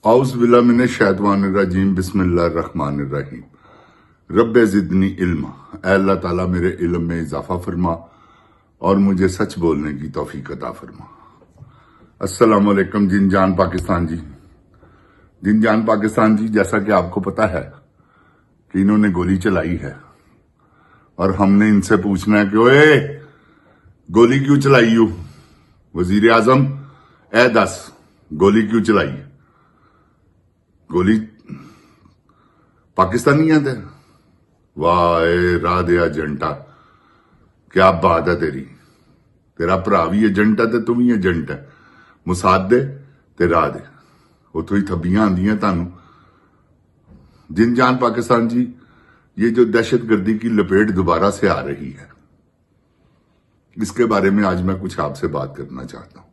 اعوذ باللہ من الشیطان الرجیم بسم اللہ الرحمن الرحیم رب زدنی علما۔ اے اللہ تعالیٰ میرے علم میں اضافہ فرما اور مجھے سچ بولنے کی توفیق عطا فرما۔ السلام علیکم جن جان پاکستان جی۔ جن جان پاکستان جی، جیسا کہ آپ کو پتا ہے کہ انہوں نے گولی چلائی ہے اور ہم نے ان سے پوچھنا ہے کہ اوئے گولی کیوں چلائی ہو؟ وزیر اعظم اے دس گولی کیوں چلائی؟ گولی پاکستانیاں تھے؟ واہ راہ دے ایجنٹا، کیا بات ہے تیری، تیرا بھرا بھی ایجنٹ ہے تے تو بھی ایجنٹ ہے، مساد دے تے راہ دے اتوں ہی تھبیاں آندیاں تانوں۔ جن جان پاکستان جی، یہ جو دہشت گردی کی لپیٹ دوبارہ سے آ رہی ہے، اس کے بارے میں آج میں کچھ آپ سے بات کرنا چاہتا ہوں۔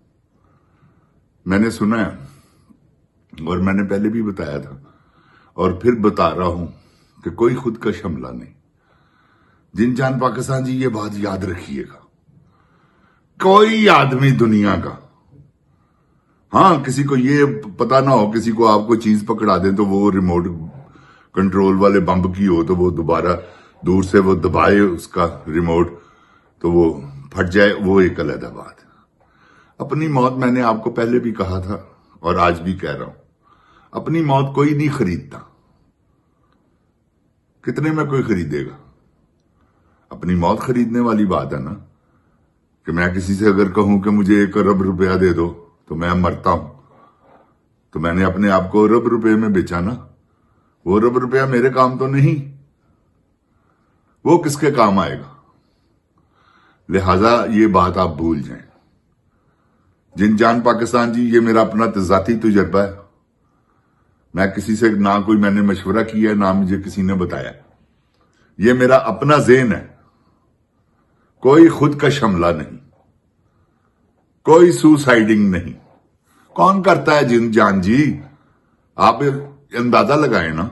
میں نے سنا ہے اور میں نے پہلے بھی بتایا تھا اور پھر بتا رہا ہوں کہ کوئی خودکش حملہ نہیں۔ جن جان پاکستان جی، یہ بات یاد رکھیے گا، کوئی آدمی دنیا کا، ہاں کسی کو یہ پتا نہ ہو، کسی کو آپ کو چیز پکڑا دیں تو وہ ریموٹ کنٹرول والے بمب کی ہو تو وہ دوبارہ دور سے وہ دبائے اس کا ریموٹ تو وہ پھٹ جائے، وہ ایک علیحدہ بات ہے۔ اپنی موت میں نے آپ کو پہلے بھی کہا تھا اور آج بھی کہہ رہا ہوں، اپنی موت کوئی نہیں خریدتا۔ کتنے میں کوئی خریدے گا؟ اپنی موت خریدنے والی بات ہے نا، کہ میں کسی سے اگر کہوں کہ مجھے 1 ارب روپیہ دے دو تو میں مرتا ہوں، تو میں نے اپنے آپ کو ارب روپے میں بیچا نا۔ وہ ارب روپیہ میرے کام تو نہیں، وہ کس کے کام آئے گا؟ لہذا یہ بات آپ بھول جائیں۔ جن جان پاکستان جی، یہ میرا اپنا ذاتی تجربہ ہے، میں کسی سے نہ کوئی میں نے مشورہ کیا ہے، نہ مجھے کسی نے بتایا، یہ میرا اپنا ذہن ہے۔ کوئی خودکش حملہ نہیں، کوئی سوسائڈنگ نہیں۔ کون کرتا ہے جن جان جی؟ آپ اندازہ لگائیں نا۔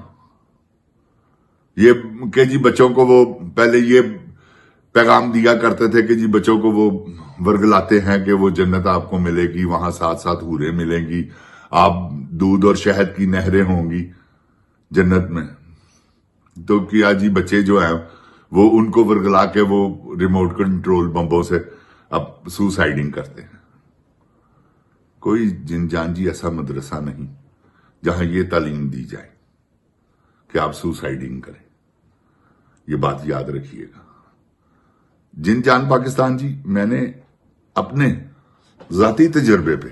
یہ کہ جی بچوں کو وہ پہلے یہ پیغام دیا کرتے تھے کہ جی بچوں کو وہ ورگلاتے ہیں کہ وہ جنت آپ کو ملے گی، وہاں ساتھ ساتھ حوریں ملیں گی، آپ دودھ اور شہد کی نہریں ہوں گی جنت میں۔ تو کیا جی بچے جو ہیں وہ ان کو ورگلا کے وہ ریموٹ کنٹرول بمبوں سے اب سوسائڈنگ کرتے ہیں۔ کوئی جن جان جی ایسا مدرسہ نہیں جہاں یہ تعلیم دی جائے کہ آپ سوسائڈنگ کریں، یہ بات یاد رکھیے گا۔ جن جان پاکستان جی، میں نے اپنے ذاتی تجربے پہ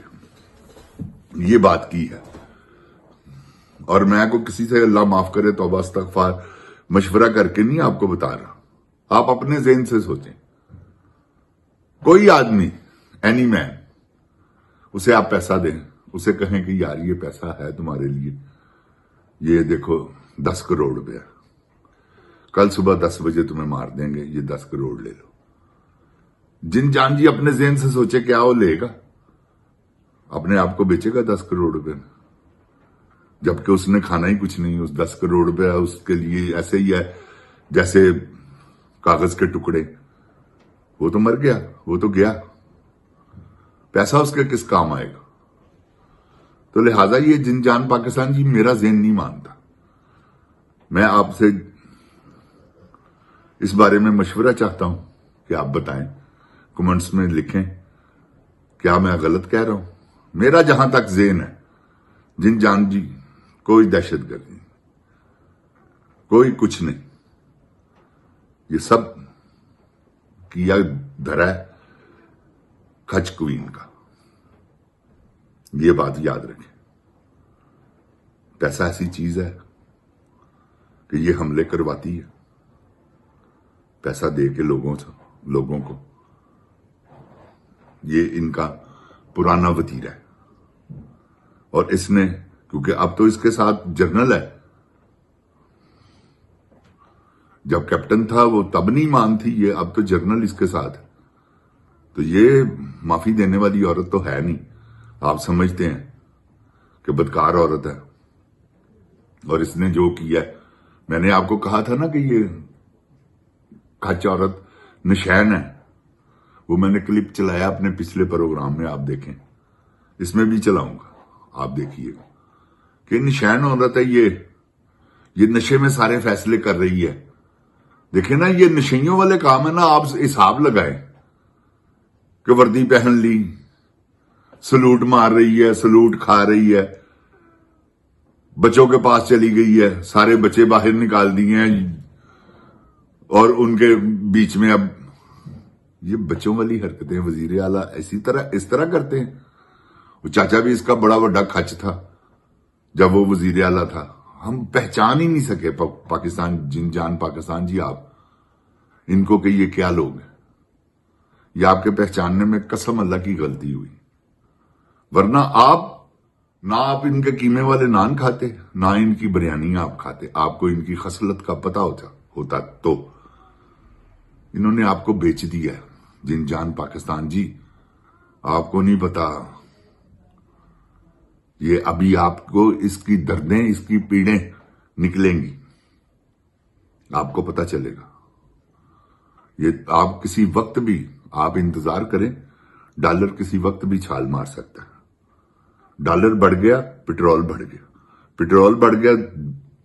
یہ بات کی ہے اور میں کو کسی سے اللہ معاف کرے توبہ استغفار مشورہ کر کے نہیں آپ کو بتا رہا، آپ اپنے ذہن سے سوچیں۔ کوئی آدمی، اینی مین، اسے آپ پیسہ دیں، اسے کہیں کہ یار یہ پیسہ ہے تمہارے لیے، یہ دیکھو 10 کروڑ روپیہ، کل صبح 10 بجے تمہیں مار دیں گے، یہ 10 کروڑ لے لو۔ جن جان جی اپنے ذہن سے سوچے کیا وہ لے گا؟ اپنے آپ کو بیچے گا 10 کروڑ روپے میں، جبکہ اس نے کھانا ہی کچھ نہیں۔ اس 10 کروڑ روپے اس کے لیے ایسے ہی ہے جیسے کاغذ کے ٹکڑے، وہ تو مر گیا، وہ تو گیا، پیسہ اس کے کس کام آئے گا؟ تو لہٰذا یہ جن جان پاکستان جی میرا ذہن نہیں مانتا۔ میں آپ سے اس بارے میں مشورہ چاہتا ہوں کہ آپ بتائیں، کمنٹس میں لکھیں، کیا میں غلط کہہ رہا ہوں؟ میرا جہاں تک ذہن ہے، جن جان جی کوئی دہشت گردی نہیں، کوئی کچھ نہیں، یہ سب کیا دھرا ہے کھچ کوئین کا۔ یہ بات یاد رکھیں، پیسہ ایسی چیز ہے کہ یہ حملے کرواتی ہے، پیسہ دے کے لوگوں کو، یہ ان کا پرانا وتیرہ ہے۔ اور اس نے، کیونکہ اب تو اس کے ساتھ جنرل ہے، جب کیپٹن تھا وہ تب نہیں مان تھی یہ، اب تو جنرل اس کے ساتھ ہے، تو یہ معافی دینے والی عورت تو ہے نہیں۔ آپ سمجھتے ہیں کہ بدکار عورت ہے، اور اس نے جو کیا ہے، میں نے آپ کو کہا تھا نا کہ یہ کھچ عورت نشین ہے، وہ میں نے کلپ چلایا اپنے پچھلے پروگرام میں، آپ دیکھیں، اس میں بھی چلاؤں گا، آپ دیکھیے گا کہ نشان عورت ہے یہ نشے میں سارے فیصلے کر رہی ہے. دیکھیں نا, یہ نشیوں والے کام ہے نا. آپ حساب لگائیں کہ وردی پہن لی, سلوٹ مار رہی ہے, سلوٹ کھا رہی ہے, بچوں کے پاس چلی گئی ہے, سارے بچے باہر نکال دیے ہیں, اور ان کے بیچ میں اب یہ بچوں والی حرکتیں وزیر اعلیٰ اس طرح کرتے ہیں. وہ چاچا بھی اس کا بڑا بڑا کھچ تھا جب وہ وزیر اعلیٰ تھا. ہم پہچان ہی نہیں سکے پاکستان, جن جان پاکستان جی آپ ان کو کہ یہ کیا لوگ ہیں. یہ آپ کے پہچاننے میں قسم اللہ کی غلطی ہوئی, ورنہ نہ آپ ان کے قیمے والے نان کھاتے, نہ ان کی بریانی آپ کھاتے. آپ کو ان کی خصلت کا پتہ ہوتا تو انہوں نے آپ کو بیچ دیا. جن جان پاکستان جی, آپ کو نہیں پتا. یہ ابھی آپ کو اس کی دردیں, اس کی پیڑیں نکلیں گی, آپ کو پتا چلے گا. یہ آپ کسی وقت بھی آپ انتظار کریں, ڈالر کسی وقت بھی چھال مار سکتا ہے. ڈالر بڑھ گیا, پٹرول بڑھ گیا, پٹرول بڑھ گیا,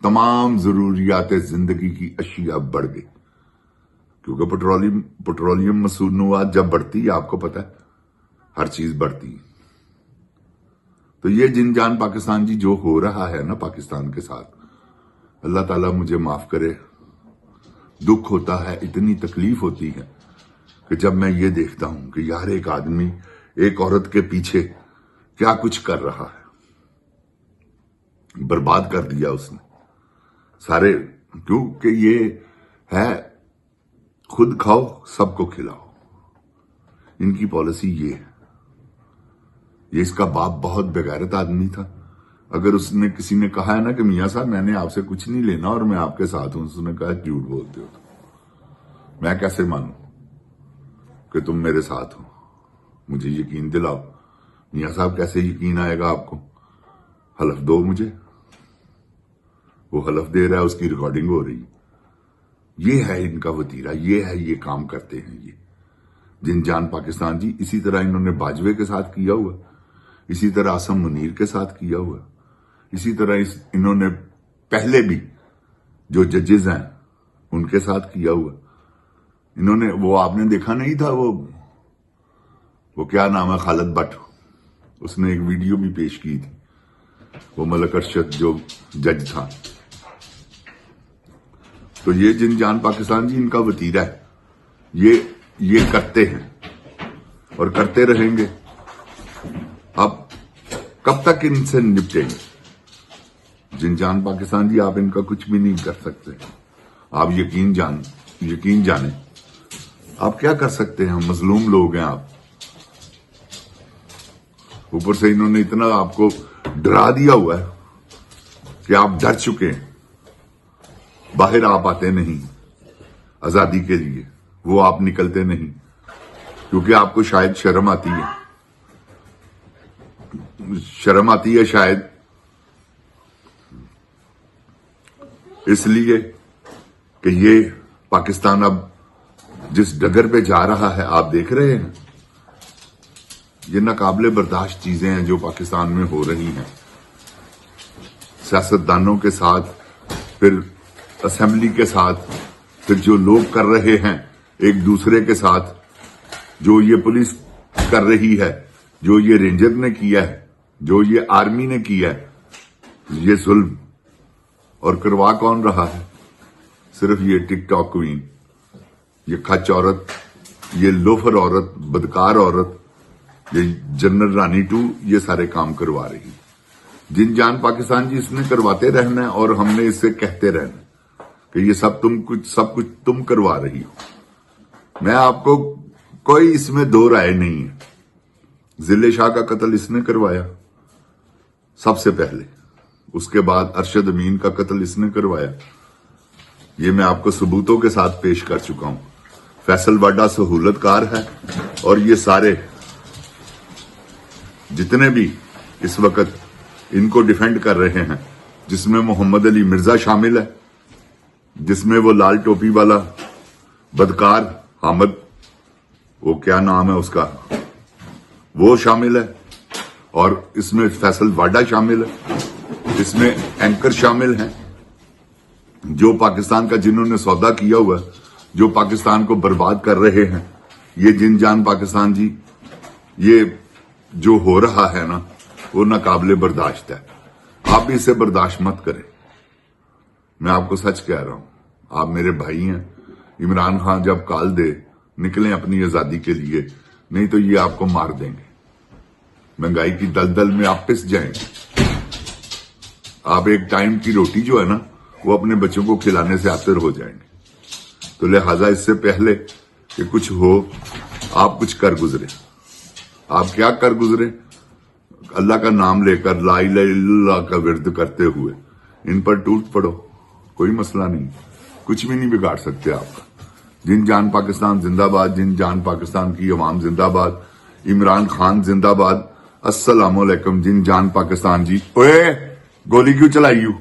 تمام ضروریات زندگی کی اشیاء بڑھ گئی. کیونکہ پٹرولیم مصنوعات جب بڑھتی ہے, آپ کو پتا ہے ہر چیز بڑھتی ہے. تو یہ جن جان پاکستان جی جو ہو رہا ہے نا پاکستان کے ساتھ, اللہ تعالیٰ مجھے معاف کرے. دکھ ہوتا ہے, اتنی تکلیف ہوتی ہے کہ جب میں یہ دیکھتا ہوں کہ یار ایک آدمی ایک عورت کے پیچھے کیا کچھ کر رہا ہے. برباد کر دیا اس نے سارے, کیونکہ یہ ہے خود کھاؤ سب کو کھلاؤ. ان کی پالیسی یہ ہے. یہ اس کا باپ بہت بغیرت آدمی تھا. اگر اس نے کسی نے کہا ہے نا کہ میاں صاحب میں نے آپ سے کچھ نہیں لینا اور میں آپ کے ساتھ ہوں, اس نے کہا جھوٹ بولتے ہو, میں کیسے مانوں کہ تم میرے ساتھ ہو, مجھے یقین دلاؤ. میاں صاحب کیسے یقین آئے گا آپ کو, حلف دو مجھے. وہ حلف دے رہا ہے, اس کی ریکارڈنگ ہو رہی. یہ ہے ان کا وتیرہ, یہ ہے, یہ کام کرتے ہیں یہ جن جان پاکستان جی. اسی طرح انہوں نے باجوے کے ساتھ کیا ہوا, اسی طرح آصم منیر کے ساتھ کیا ہوا, اسی طرح انہوں نے پہلے بھی جو ججز ہیں ان کے ساتھ کیا ہوا. انہوں نے, وہ آپ نے دیکھا نہیں تھا, وہ کیا نام ہے, خالد بٹ, اس نے ایک ویڈیو بھی پیش کی تھی, وہ ملک ارشد جو جج تھا. تو یہ جن جان پاکستان جی ان کا وتیرہ ہے. یہ کرتے ہیں اور کرتے رہیں گے. اب کب تک ان سے نپٹیں گے جن جان پاکستان جی؟ آپ ان کا کچھ بھی نہیں کر سکتے. آپ یقین جانیں آپ کیا کر سکتے ہیں. مظلوم لوگ ہیں آپ. اوپر سے انہوں نے اتنا آپ کو ڈرا دیا ہوا ہے کہ آپ ڈر چکے ہیں, باہر آپ آتے نہیں آزادی کے لیے, وہ آپ نکلتے نہیں کیونکہ آپ کو شاید شرم آتی ہے شاید, اس لیے کہ یہ پاکستان اب جس ڈگر پہ جا رہا ہے آپ دیکھ رہے ہیں. یہ ناقابل برداشت چیزیں ہیں جو پاکستان میں ہو رہی ہیں. سیاستدانوں کے ساتھ, پھر اسمبلی کے ساتھ, پھر جو لوگ کر رہے ہیں ایک دوسرے کے ساتھ, جو یہ پولیس کر رہی ہے, جو یہ رینجر نے کیا ہے, جو یہ آرمی نے کیا ہے, یہ ظلم. اور کروا کون رہا ہے؟ صرف یہ ٹک ٹاک کوئین, یہ کھچ عورت, یہ لوفر عورت, بدکار عورت, یہ جنرل رانی 2, یہ سارے کام کروا رہی. جن جان پاکستان جی اس نے کرواتے رہنا ہے اور ہم نے اس سے کہتے رہنا کہ یہ سب کچھ تم کروا رہی ہو. میں آپ کو کوئی اس میں دو رائے نہیں ہے. ضلع شاہ کا قتل اس نے کروایا سب سے پہلے, اس کے بعد ارشد امین کا قتل اس نے کروایا. یہ میں آپ کو ثبوتوں کے ساتھ پیش کر چکا ہوں. فیصل واڈا سہولت کار ہے, اور یہ سارے جتنے بھی اس وقت ان کو ڈیفینڈ کر رہے ہیں, جس میں محمد علی مرزا شامل ہے, جس میں وہ لال ٹوپی والا بدکار حامد, وہ کیا نام ہے اس کا, وہ شامل ہے, اور اس میں فیصل واڈا شامل ہے. اس میں اینکر شامل ہیں جو پاکستان کا جنہوں نے سودا کیا ہوا ہے، جو پاکستان کو برباد کر رہے ہیں. یہ جن جان پاکستان جی، یہ جو ہو رہا ہے نا وہ ناقابل برداشت ہے. آپ بھی اسے برداشت مت کریں. میں آپ کو سچ کہہ رہا ہوں، آپ میرے بھائی ہیں. عمران خان جب کال دے نکلیں اپنی آزادی کے لیے، نہیں تو یہ آپ کو مار دیں گے. مہنگائی کی دلدل میں آپ پس جائیں گے. آپ ایک ٹائم کی روٹی جو ہے نا وہ اپنے بچوں کو کھلانے سے عاطر ہو جائیں گے. تو لہذا اس سے پہلے کہ کچھ ہو آپ کچھ کر گزرے. آپ کیا کر گزرے؟ اللہ کا نام لے کر لا الہ الا اللہ کا ورد کرتے ہوئے ان پر ٹوٹ پڑو، کوئی مسئلہ نہیں. کچھ بھی نہیں بگاڑ سکتے آپ کا. جن جان پاکستان زندہ باد، جن جان پاکستان کی عوام زندہ باد، عمران خان زندہ باد. السلام علیکم. جن جان پاکستان جی. اوئے گولی کیوں چلائی ہو؟